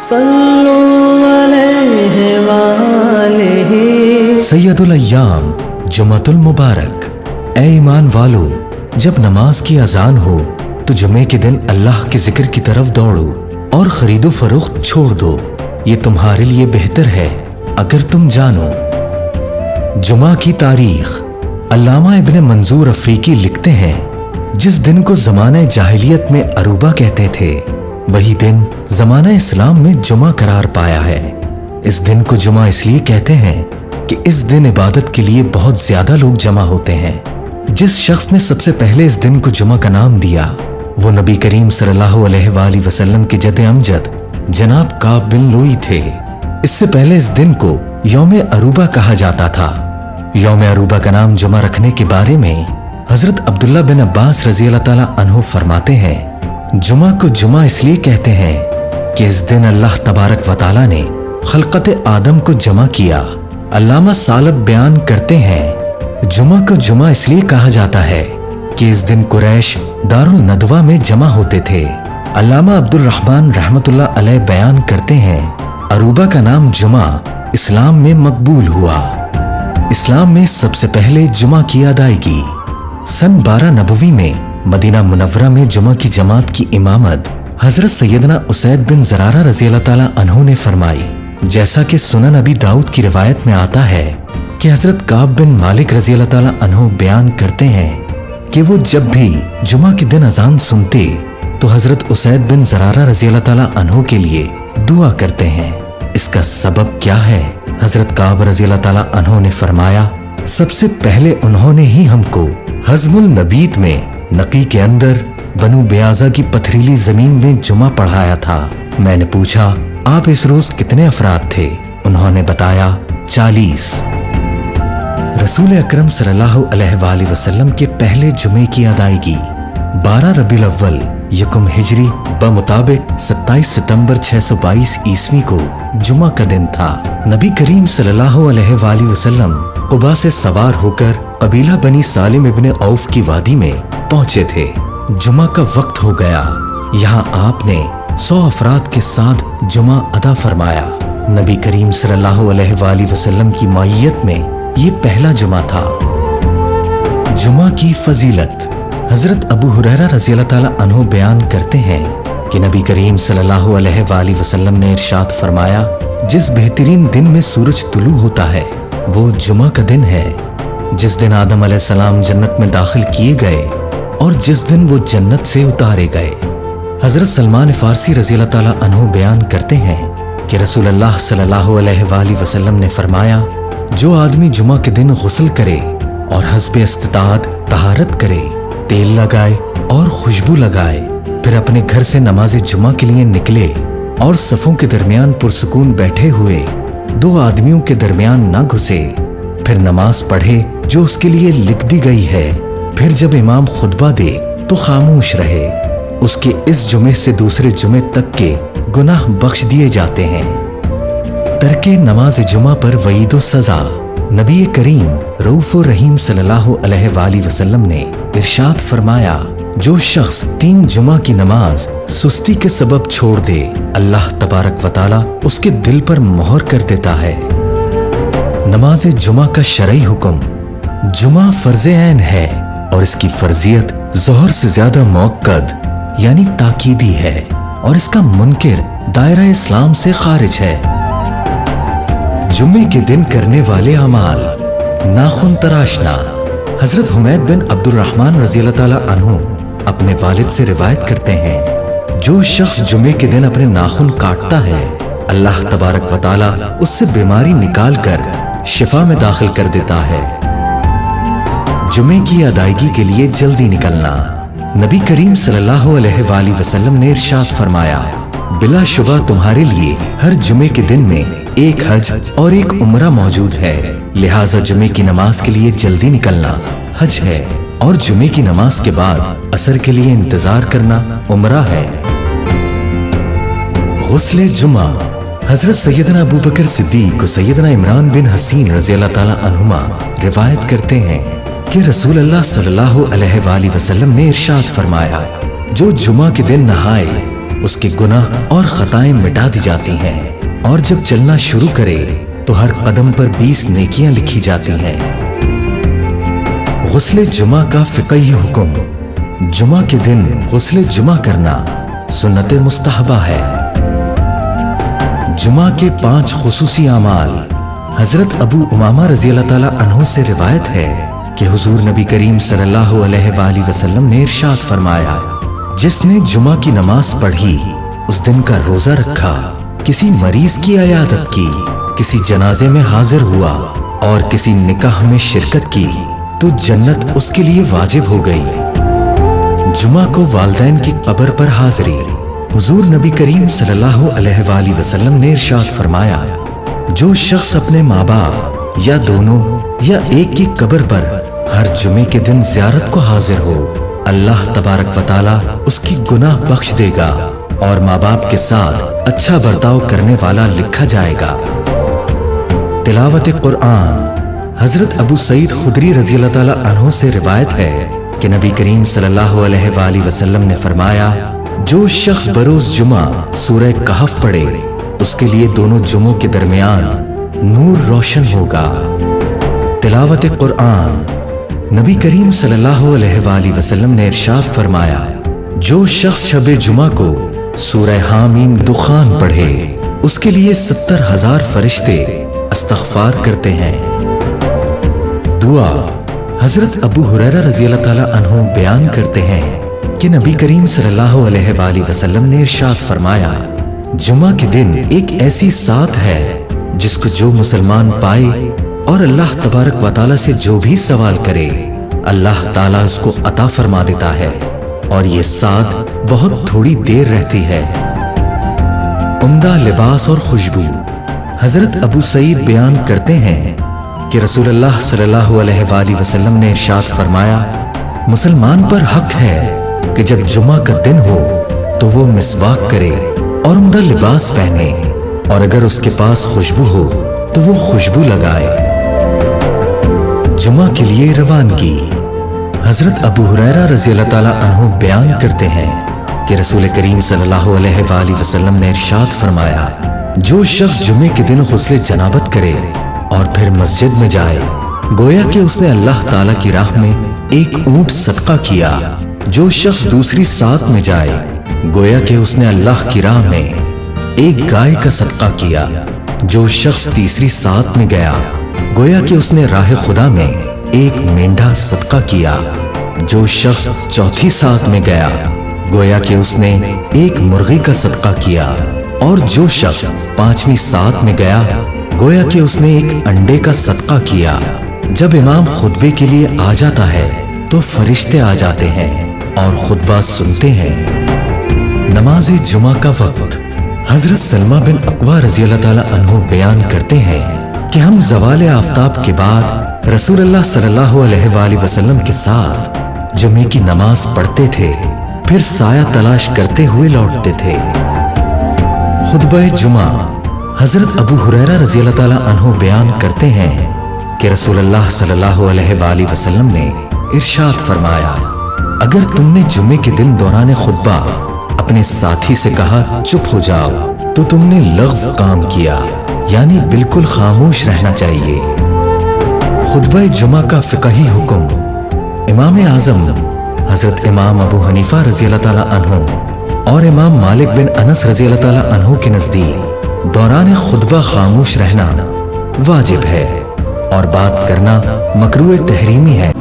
सल्लु अलैहि वालिहि। सैयदुल अय्याम जुमातुल मुबारक। ए ईमान वालो, जब नमाज की अजान हो तो जुमे के दिन अल्लाह के जिक्र की तरफ दौड़ो और खरीदो फरोख्त छोड़ दो, ये तुम्हारे लिए बेहतर है अगर तुम जानो। जुमा की तारीख। अल्लामा इब्ने मंजूर अफरीकी लिखते हैं, जिस दिन को ज़माना जाहिलियत में अरूबा कहते थे, वही दिन ज़माना इस्लाम में जुमा करार पाया है। इस दिन को जुमा इसलिए कहते हैं कि इस दिन इबादत के लिए बहुत ज्यादा लोग जमा होते हैं। जिस शख्स ने सबसे पहले इस दिन को जुमा का नाम दिया वो नबी करीम सल्लल्लाहु अलैहि वसल्लम के जद अमजद जनाब काब बिन लुई थे। इससे पहले इस दिन को यौम अरूबा कहा जाता था। यौम अरूबा का नाम जुमा रखने के बारे में हजरत अब्दुल्ला बिन अब्बास रजी अल्लाह ताला अन्हु फरमाते हैं, जुमा को जुमा इसलिए कहते हैं कि इस दिन अल्लाह तबारक व तआला ने खलकत आदम को जमा किया। अल्लामा सालब बयान करते हैं, जुमा को जुमा इसलिए कहा जाता है कि इस दिन कुरैश दारुल नदवा में जमा होते थे। अल्लामा अब्दुल रहमान रहमतुल्लाह अलैह बयान करते हैं, अरूबा का नाम जुमा इस्लाम में मकबूल हुआ। इस्लाम में सबसे पहले जुमा की अदायगी सन 12 नबवी में मदीना मुनव्वरा में जुमा की जमात की इमामत हजरत सैयदना उसैद बिन ज़रारा रज़ी अल्लाह ताला अन्हु ने फरमाई। जैसा कि सुनन अबी दाऊद की रिवायत में आता है कि हजरत काब बिन मालिक रज़ी अल्लाह ताला अन्हु बयान करते हैं कि वो जब भी जुमा के दिन अजान सुनते तो हजरत उसैद बिन ज़रारा रज़ी अल्लाह ताला अन्हु के लिए दुआ करते हैं। इसका सबब क्या है? हजरत काब रज़ी अल्लाह ताला अन्हु ने फरमाया, सबसे पहले उन्होंने ही हमको हज़मुल नबीत में नकी के अंदर बनु बेआज़ा की पथरीली जमीन में जुमा पढ़ाया था। मैंने पूछा, आप इस रोज कितने अफराद थे? उन्होंने बताया 40। रसूल अकरम सल्लल्लाहु अलैहि वसल्लम के पहले जुमे की अदायगी 12 रबीउल अव्वल यकुम हिजरी बमुताबिक 27 सितंबर 622 ईस्वी को जुमा का दिन था। नबी करीम सल्लल्लाहु अलैहि वसल्लम कुबा से सवार होकर कबीला बनी सालिम इब्ने औफ की वादी में पहुंचे थे। जुमा का वक्त हो गया। यहाँ आपने 100 अफराद के साथ जुमा अदा फरमाया। नबी करीम सल्लल्लाहु अलैहि वसल्लम की मायत में ये पहला जुमा था। जुमा की फजीलत। हजरत अबू हुरैरा रज़ी अल्लाह ताला अन्हु बयान करते हैं कि नबी करीम सल्लल्लाहु अलैहि वसल्लम ने इरशाद फरमाया, जिस बेहतरीन दिन में सूरज तुलू होता है वो जुमा का दिन है। जिस दिन आदम अलैहिस्सलाम जन्नत में दाखिल किए गए और जिस दिन वो जन्नत से उतारे गए। हजरत सलमान फारसी रज़ी अल्लाह ताला अन्हु बयान करते हैं कि रसूलुल्लाह सल्लल्लाहु अलैहि वसल्लम ने फरमाया, जो आदमी जुमा के दिन गुस्ल करे और हस्बे इस्तिताअत तहारत करे, तेल लगाए और खुशबू लगाए, फिर अपने घर से नमाज जुमा के लिए निकले और सफों के दरमियान पुरसुकून बैठे हुए 2 आदमियों के दरमियान न घुसे, फिर नमाज पढ़े जो उसके लिए लिख दी गई है, फिर जब इमाम खुतबा दे तो खामोश रहे, उसके इस जुमे से दूसरे जुमे तक के गुनाह बख्श दिए जाते हैं। तर्के नमाज जुमा पर वईदो सजा। नबी करीम रऊफ और रहीम सल्लल्लाहु अलैहि वसल्लम ने इरशाद फरमाया, जो शख्स 3 जुमा की नमाज सुस्ती के सबब छोड़ दे, अल्लाह तबारक व तआला उसके दिल पर मोहर कर देता है। नमाज जुमा का शरई हुक्म। जुमा फर्ज ऐन है और इसकी फर्जियत ज़ोहर से ज्यादा मुअक्कद यानी ताकीदी है और इसका मुनकिर दायरा इस्लाम से खारिज है। जुम्मे के दिन करने वाले अमाल। नाखून तराशना। हजरत हुमैद बिन अब्दुल रहमान रज़ी अल्लाह ताला अन्हु अपने वालिद से रिवायत करते हैं, जो शख्स जुमे के दिन अपने नाखून काटता है, अल्लाह तबारक व तआला उससे बीमारी निकाल कर शिफा में दाखिल कर देता है। जुमे की अदायगी के लिए जल्दी निकलना। नबी करीम सल्लल्लाहु अलैहि वसल्लम ने इरशाद फरमाया, बिलाशुबा तुम्हारे लिए हर जुमे के दिन में एक हज और एक उम्रा मौजूद है, लिहाजा जुमे की नमाज के लिए जल्दी निकलना हज है और जुमे की नमाज के बाद असर के लिए इंतजार करना उम्रा है। गुस्ले जुमा। हजरत सैयदना अबू बकर सिद्दीक को सैयदना इमरान बिन हसीन रज़ी अल्लाह ताला अन्हुमा रिवायत करते हैं कि रसूल अल्लाह सल्लल्लाहु अलैहि वसल्लम ने इरशाद फरमाया, जो जुमा के दिन नहाए اس کے گناہ اور خطائیں مٹا دی جاتی ہیں، اور جب چلنا شروع کرے تو ہر قدم پر 20 نیکیاں لکھی جاتی ہیں۔ غسل جمعہ کا فقہی حکم۔ جمعہ کے دن غسل جمعہ کرنا سنت مستحبہ ہے۔ جمعہ کے 5 خصوصی اعمال۔ حضرت ابو امامہ رضی اللہ تعالیٰ عنہ سے روایت ہے کہ حضور نبی کریم صلی اللہ علیہ وآلہ وسلم نے ارشاد فرمایا، جس نے جمعہ کی نماز پڑھی، اس دن کا روزہ رکھا، کسی مریض کی عیادت کی، کسی جنازے میں حاضر ہوا اور کسی نکاح میں شرکت کی، تو جنت اس کے لیے واجب ہو گئی۔ جمعہ کو والدین کی قبر پر حاضری۔ حضور نبی کریم صلی اللہ علیہ وآلہ وسلم نے ارشاد فرمایا، جو شخص اپنے ماں باپ یا دونوں یا ایک کی قبر پر ہر جمعے کے دن زیارت کو حاضر ہو، اللہ تبارک و تعالیٰ اس کی گناہ بخش دے گا اور ماں باپ کے ساتھ اچھا برتاؤ کرنے والا لکھا جائے گا۔ تلاوت قرآن۔ حضرت ابو سعید خدری رضی اللہ تعالیٰ عنہ سے روایت ہے کہ نبی کریم صلی اللہ علیہ وآلہ وسلم نے فرمایا، جو شخص بروز جمعہ سورہ کہف پڑھے، اس کے لیے دونوں جمعوں کے درمیان نور روشن ہوگا۔ تلاوت قرآن۔ نبی کریم صلی اللہ علیہ وآلہ وسلم نے ارشاد فرمایا، جو شخص شب جمعہ کو سورہ حامیم دخان پڑھے، اس کے لیے 70,000 فرشتے استغفار کرتے ہیں۔ دعا۔ حضرت ابو ہریرہ رضی اللہ تعالیٰ عنہ بیان کرتے ہیں کہ نبی کریم صلی اللہ علیہ وآلہ وسلم نے ارشاد فرمایا، جمعہ کے دن ایک ایسی ساتھ ہے جس کو جو مسلمان پائے اور اللہ تبارک و تعالیٰ سے جو بھی سوال کرے، اللہ تعالیٰ اس کو عطا فرما دیتا ہے، اور یہ ساتھ بہت تھوڑی دیر رہتی ہے۔ عمدہ لباس اور خوشبو۔ حضرت ابو سعید بیان کرتے ہیں کہ رسول اللہ صلی اللہ علیہ وآلہ وسلم نے ارشاد فرمایا، مسلمان پر حق ہے کہ جب جمعہ کا دن ہو تو وہ مسواک کرے اور عمدہ لباس پہنے، اور اگر اس کے پاس خوشبو ہو تو وہ خوشبو لگائے۔ جمعہ کے لیے روانگی۔ حضرت ابو ہریرہ رضی اللہ تعالیٰ عنہ بیان کرتے ہیں کہ رسول کریم صلی اللہ علیہ وآلہ وسلم نے ارشاد فرمایا، جو شخص جمعے کے دن غسل جنابت کرے اور پھر مسجد میں جائے، گویا کہ اس نے اللہ تعالیٰ کی راہ میں ایک اونٹ صدقہ کیا۔ جو شخص دوسری ساتھ میں جائے، گویا کہ اس نے اللہ کی راہ میں ایک گائے کا صدقہ کیا۔ جو شخص تیسری ساتھ میں گیا، گویا کہ اس نے راہ خدا میں ایک مینڈھا صدقہ کیا۔ جو شخص چوتھی ساتھ میں گیا، گویا کہ اس نے ایک مرغی کا صدقہ کیا، اور جو شخص 5ویں ساتھ میں گیا، گویا کہ اس نے ایک انڈے کا صدقہ کیا۔ جب امام خطبے کے لیے آ جاتا ہے تو فرشتے آ جاتے ہیں اور خطبہ سنتے ہیں۔ نماز جمعہ کا وقت۔ حضرت سلمہ بن اقوا رضی اللہ تعالیٰ عنہ بیان کرتے ہیں کہ ہم زوال آفتاب کے بعد رسول اللہ صلی اللہ علیہ وآلہ وسلم کے ساتھ جمعے کی نماز پڑھتے تھے، پھر سایہ تلاش کرتے ہوئے لوٹتے تھے۔ خطبہ جمعہ۔ حضرت ابو ہریرہ رضی اللہ تعالیٰ عنہ بیان کرتے ہیں کہ رسول اللہ صلی اللہ علیہ وآلہ وسلم نے ارشاد فرمایا، اگر تم نے جمعے کے دن دوران خطبہ اپنے ساتھی سے کہا چپ ہو جاؤ تو تم نے لغو کام کیا، یعنی بالکل خاموش رہنا چاہیے۔ خطبہ جمعہ کا فقہی حکم۔ امام اعظم حضرت امام ابو حنیفہ رضی اللہ تعالیٰ عنہ اور امام مالک بن انس رضی اللہ تعالیٰ عنہ کے نزدیک دوران خطبہ خاموش رہنا واجب ہے اور بات کرنا مکروہ تحریمی ہے۔